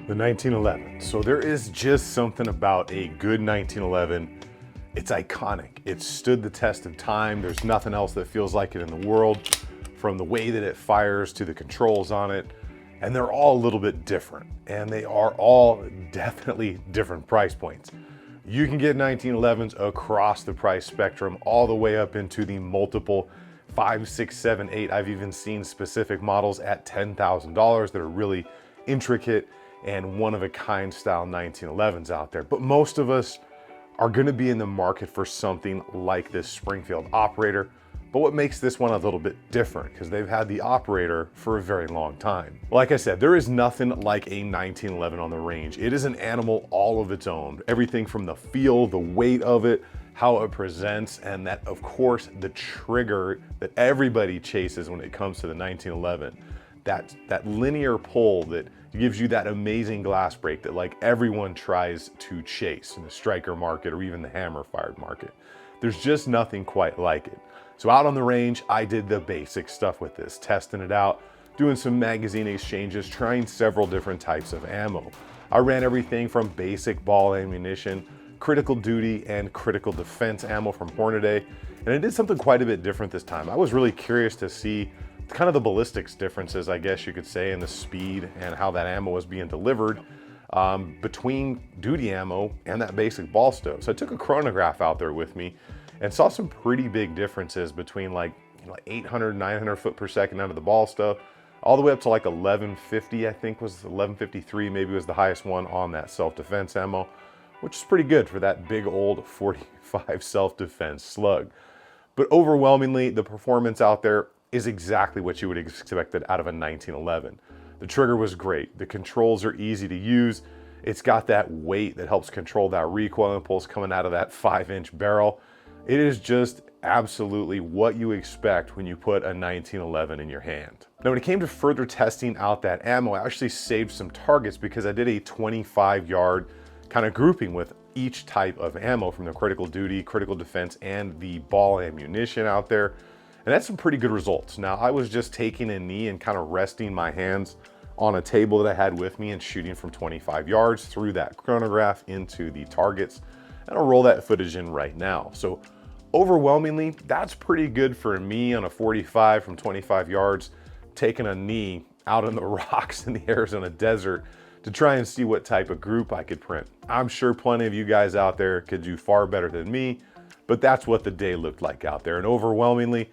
The 1911. So there is just something about a good 1911. It's iconic. It stood the test of time. There's nothing else that feels like it in the world, from the way that it fires to the controls on it. And they're all a little bit different. And they are all definitely different price points. You can get 1911s across the price spectrum, all the way up into the multiple 5, 6, 7, 8. I've even seen specific models at $10,000 that are really intricate and one-of-a-kind style 1911s out there. But most of us are gonna be in the market for something like this Springfield operator. But what makes this one a little bit different, because they've had the operator for a very long time. Like I said, there is nothing like a 1911 on the range. It is an animal all of its own. Everything from the feel, the weight of it, how it presents, and that, of course, the trigger that everybody chases when it comes to the 1911. That linear pull that gives you that amazing glass break that like everyone tries to chase in the striker market or even the hammer fired market. There's just nothing quite like it. So out on the range, I did the basic stuff with this, testing it out, doing some magazine exchanges, trying several different types of ammo. I ran everything from basic ball ammunition, critical duty, and critical defense ammo from Hornady. And I did something quite a bit different this time. I was really curious to see kind of the ballistics differences, I guess you could say, in the speed and how that ammo was being delivered between duty ammo and that basic ball stow. So I took a chronograph out there with me and saw some pretty big differences between like 800, 900 foot per second out of the ball stow, all the way up to like 1150, I think was 1153, maybe was the highest one on that self-defense ammo, which is pretty good for that big old 45 self-defense slug. But overwhelmingly, the performance out there is exactly what you would expect out of a 1911. The trigger was great. The controls are easy to use. It's got that weight that helps control that recoil impulse coming out of that 5-inch barrel. It is just absolutely what you expect when you put a 1911 in your hand. Now, when it came to further testing out that ammo, I actually saved some targets because I did a 25-yard kind of grouping with each type of ammo, from the critical duty, critical defense, and the ball ammunition out there. And that's some pretty good results. Now, I was just taking a knee and kind of resting my hands on a table that I had with me and shooting from 25 yards through that chronograph into the targets. And I'll roll that footage in right now. So overwhelmingly, that's pretty good for me on a 45 from 25 yards, taking a knee out in the rocks in the Arizona desert to try and see what type of group I could print. I'm sure plenty of you guys out there could do far better than me, but that's what the day looked like out there. And overwhelmingly,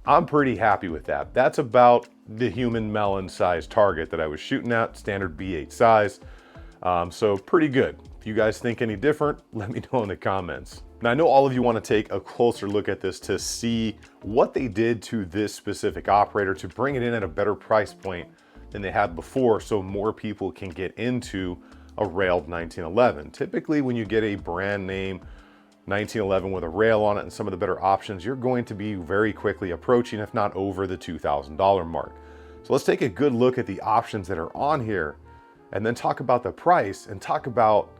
I'm pretty happy with that. That's about the human melon size target that I was shooting at, standard B8 size. So pretty good. If you guys think any different, let me know in the comments. Now, I know all of you want to take a closer look at this to see what they did to this specific operator to bring it in at a better price point than they had before, so more people can get into a railed 1911. Typically, when you get a brand name 1911 with a rail on it and some of the better options, you're going to be very quickly approaching, if not over, the $2,000 mark. So let's take a good look at the options that are on here and then talk about the price and talk about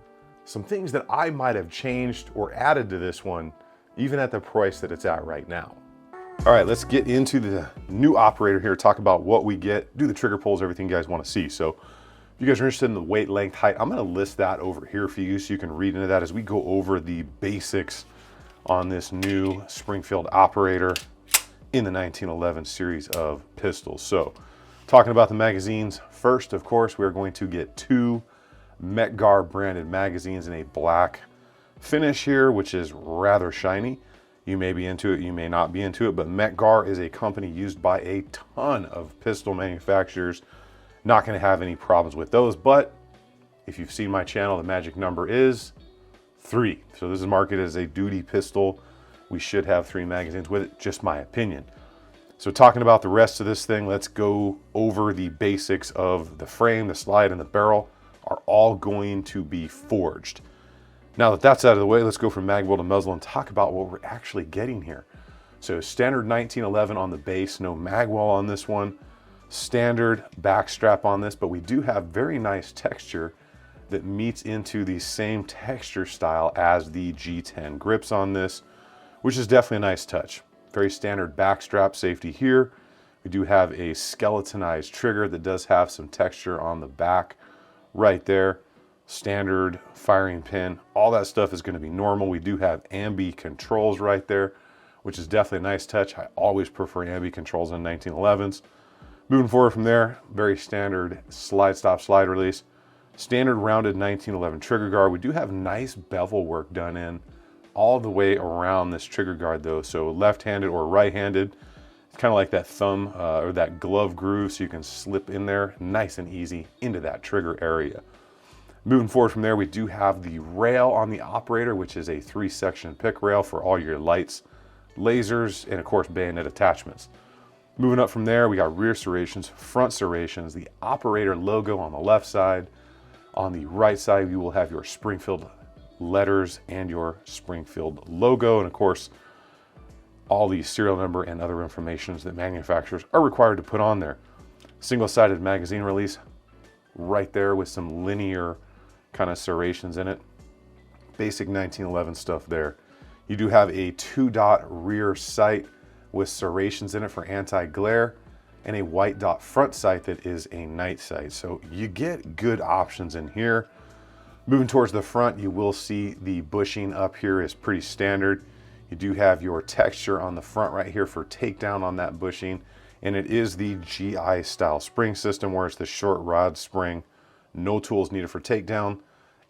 some things that I might have changed or added to this one, even at the price that it's at right now. All right, let's get into the new operator here, talk about what we get, do the trigger pulls, everything you guys want to see. So if you guys are interested in the weight, length, height, I'm going to list that over here for you so you can read into that as we go over the basics on this new Springfield operator in the 1911 series of pistols. So talking about the magazines, first, of course, we're going to get 2 Magwell branded magazines in a black finish here, which is rather shiny. You may be into it, you may not be into it, but Magwell is a company used by a ton of pistol manufacturers. Not going to have any problems with those, but if you've seen my channel, the magic number is 3. So this is marketed as a duty pistol. We should have 3 magazines with it, just my opinion. So talking about the rest of this thing, let's go over the basics of the frame, the slide, and the barrel are all going to be forged. Now that that's out of the way, let's go from Magwell to muzzle and talk about what we're actually getting here. So standard 1911 on the base, no Magwell on this one. Standard back strap on this, but we do have very nice texture that meets into the same texture style as the G10 grips on this, which is definitely a nice touch. Very standard back strap safety here. We do have a skeletonized trigger that does have some texture on the back right there. Standard firing pin, all that stuff is going to be normal. We do have ambi controls right there, which is definitely a nice touch. I always prefer ambi controls on 1911s. Moving forward from there, very standard slide stop, slide release. Standard rounded 1911 trigger guard. We do have nice bevel work done in all the way around this trigger guard though. So left-handed or right-handed, it's kind of like that thumb or that glove groove, so you can slip in there nice and easy into that trigger area. Moving forward from there, we do have the rail on the operator, which is a 3-section pick rail for all your lights, lasers, and of course bayonet attachments. Moving up from there, we got rear serrations, front serrations, the operator logo on the left side. On the right side, you will have your Springfield letters and your Springfield logo, and of course, all the serial number and other information that manufacturers are required to put on there. Single-sided magazine release right there with some linear kind of serrations in it. Basic 1911 stuff there. You do have a 2-dot rear sight with serrations in it for anti-glare, and a white dot front sight that is a night sight. So you get good options in here. Moving towards the front, you will see the bushing up here is pretty standard. You do have your texture on the front right here for takedown on that bushing, and it is the GI style spring system where it's the short rod spring. No tools needed for takedown.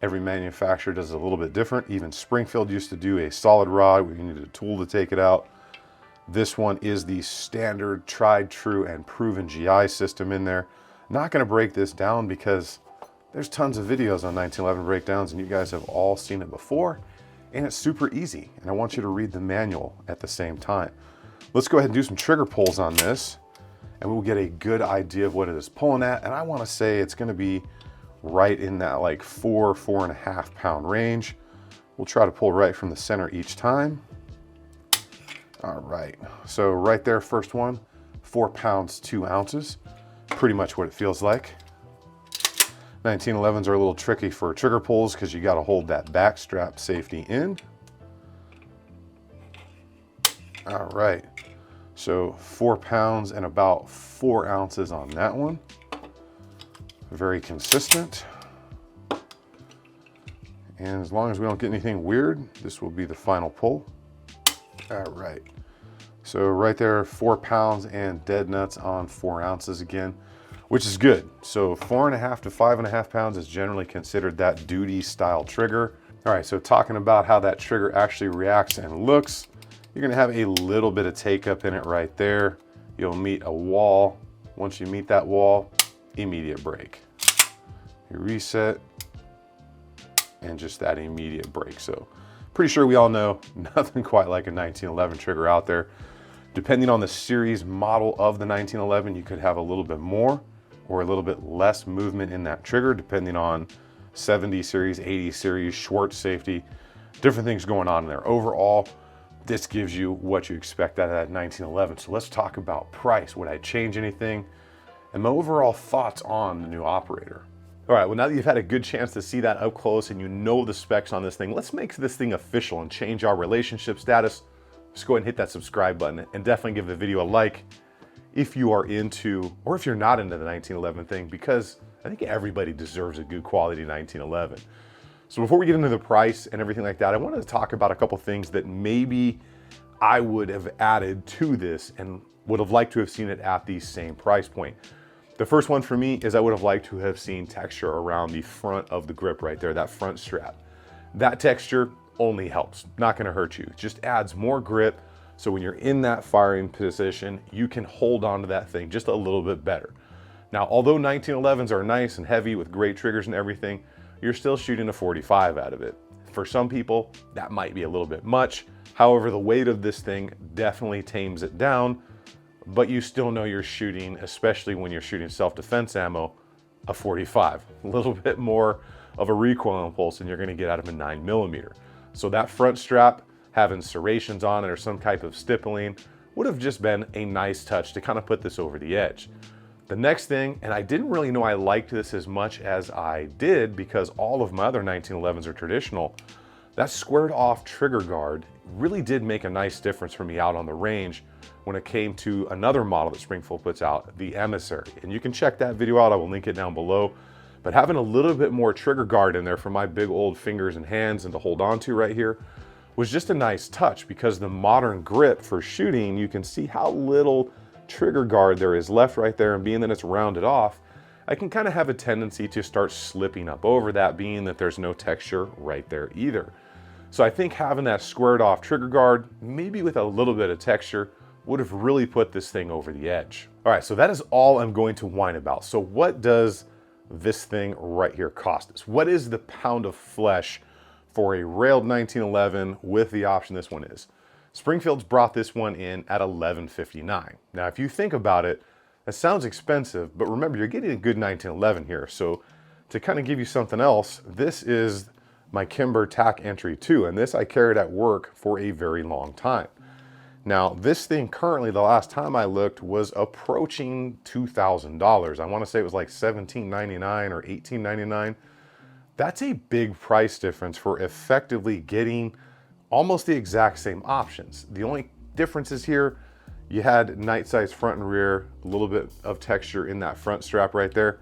Every manufacturer does it a little bit different. Even Springfield used to do a solid rod where you needed a tool to take it out. This one is the standard, tried, true, and proven GI system in there. Not going to break this down because there's tons of videos on 1911 breakdowns and you guys have all seen it before, and it's super easy. And I want you to read the manual at the same time. Let's go ahead and do some trigger pulls on this, and we'll get a good idea of what it is pulling at. And I want to say it's going to be right in that like 4.5 pound range. We'll try to pull right from the center each time. All right, so right there, first one, 4 pounds, 2 ounces. Pretty much what it feels like. 1911s are a little tricky for trigger pulls because you got to hold that back strap safety in. All right, so 4 pounds and about 4 ounces on that one. Very consistent. And as long as we don't get anything weird, this will be the final pull. All right, so right there, 4 pounds and dead nuts on 4 ounces again, which is good. So 4.5 to 5.5 pounds is generally considered that duty style trigger. All right, so talking about how that trigger actually reacts and looks, you're gonna have a little bit of take up in it right there. You'll meet a wall. Once you meet that wall, immediate break. You reset, and just that immediate break. So pretty sure we all know nothing quite like a 1911 trigger out there. Depending on the series model of the 1911, you could have a little bit more or a little bit less movement in that trigger, depending on 70 series, 80 series, Schwartz safety, different things going on in there. Overall, this gives you what you expect out of that 1911. So let's talk about price. Would I change anything? And my overall thoughts on the new operator. All right, well, now that you've had a good chance to see that up close and you know the specs on this thing, let's make this thing official and change our relationship status. Just go ahead and hit that subscribe button and definitely give the video a like if you are into, or if you're not into the 1911 thing, because I think everybody deserves a good quality 1911. So before we get into the price and everything like that, I wanted to talk about a couple things that maybe I would have added to this and would have liked to have seen it at the same price point. The first one for me is I would have liked to have seen texture around the front of the grip right there, that front strap. That texture only helps, not gonna hurt you. It just adds more grip, so when you're in that firing position, you can hold on to that thing just a little bit better. Now, although 1911s are nice and heavy with great triggers and everything, you're still shooting a 45 out of it. For some people, that might be a little bit much. However, the weight of this thing definitely tames it down, but you still know you're shooting, especially when you're shooting self-defense ammo, a 45. A little bit more of a recoil impulse than you're gonna get out of a 9mm. So that front strap, having serrations on it or some type of stippling, would have just been a nice touch to kind of put this over the edge. The next thing, and I didn't really know I liked this as much as I did because all of my other 1911s are traditional, that squared off trigger guard really did make a nice difference for me out on the range when it came to another model that Springfield puts out, the Emissary. And you can check that video out, I will link it down below. But having a little bit more trigger guard in there for my big old fingers and hands and to hold on to right here was just a nice touch, because the modern grip for shooting, you can see how little trigger guard there is left right there, and being that it's rounded off, I can kind of have a tendency to start slipping up over that, being that there's no texture right there either. So I think having that squared off trigger guard, maybe with a little bit of texture, would have really put this thing over the edge. All right, so that is all I'm going to whine about. So what does this thing right here cost us? What is the pound of flesh for a railed 1911 with the option this one is? Springfield's brought this one in at $11.59. Now, if you think about it, that sounds expensive, but remember, you're getting a good 1911 here. So to kind of give you something else, this is my Kimber TAC Entry 2, and this I carried at work for a very long time. Now, this thing currently, the last time I looked, was approaching $2,000. I want to say it was like $17.99 or $18.99. That's a big price difference for effectively getting almost the exact same options. The only differences here, you had night sights front and rear, a little bit of texture in that front strap right there,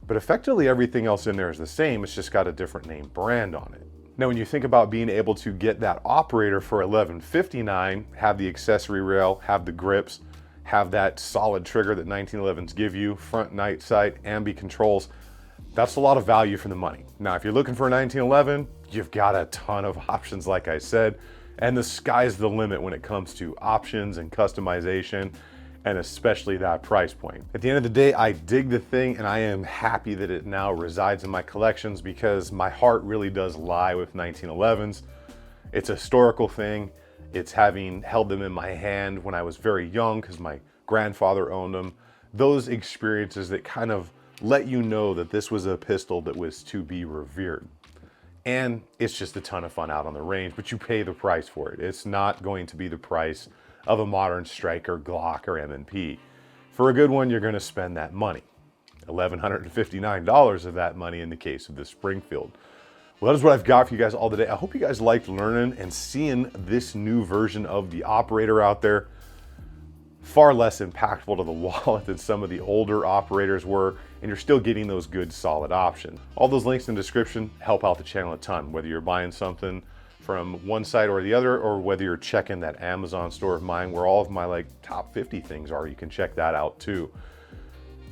but effectively everything else in there is the same. It's just got a different name brand on it. Now, when you think about being able to get that operator for $11.59, have the accessory rail, have the grips, have that solid trigger that 1911s give you, front night sight, ambi controls, that's a lot of value for the money. Now, if you're looking for a 1911, you've got a ton of options, like I said, and the sky's the limit when it comes to options and customization, and especially that price point. At the end of the day, I dig the thing, and I am happy that it now resides in my collections, because my heart really does lie with 1911s. It's a historical thing. It's having held them in my hand when I was very young, because my grandfather owned them. Those experiences that kind of let you know that this was a pistol that was to be revered. And it's just a ton of fun out on the range, but you pay the price for it. It's not going to be the price of a modern Striker, Glock, or M&P. For a good one, you're gonna spend that money. $1,159 of that money in the case of the Springfield. Well, that is what I've got for you guys all today. I hope you guys liked learning and seeing this new version of the operator out there. Far less impactful to the wallet than some of the older operators were, and you're still getting those good solid options. All those links in the description help out the channel a ton, whether you're buying something from one site or the other, or whether you're checking that Amazon store of mine where all of my top 50 things are. You can check that out too.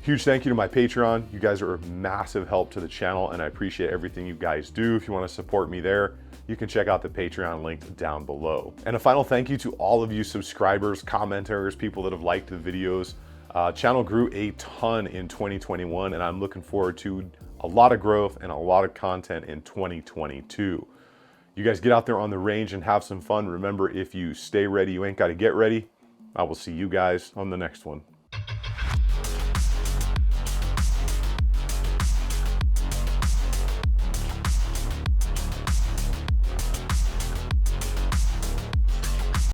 Huge thank you to my Patreon. You guys are a massive help to the channel, and I appreciate everything you guys do. If you want to support me there, you can check out the Patreon link down below. And a final thank you to all of you subscribers, commenters, people that have liked the videos. Channel grew a ton in 2021, and I'm looking forward to a lot of growth and a lot of content in 2022. You guys get out there on the range and have some fun. Remember, if you stay ready, you ain't got to get ready. I will see you guys on the next one.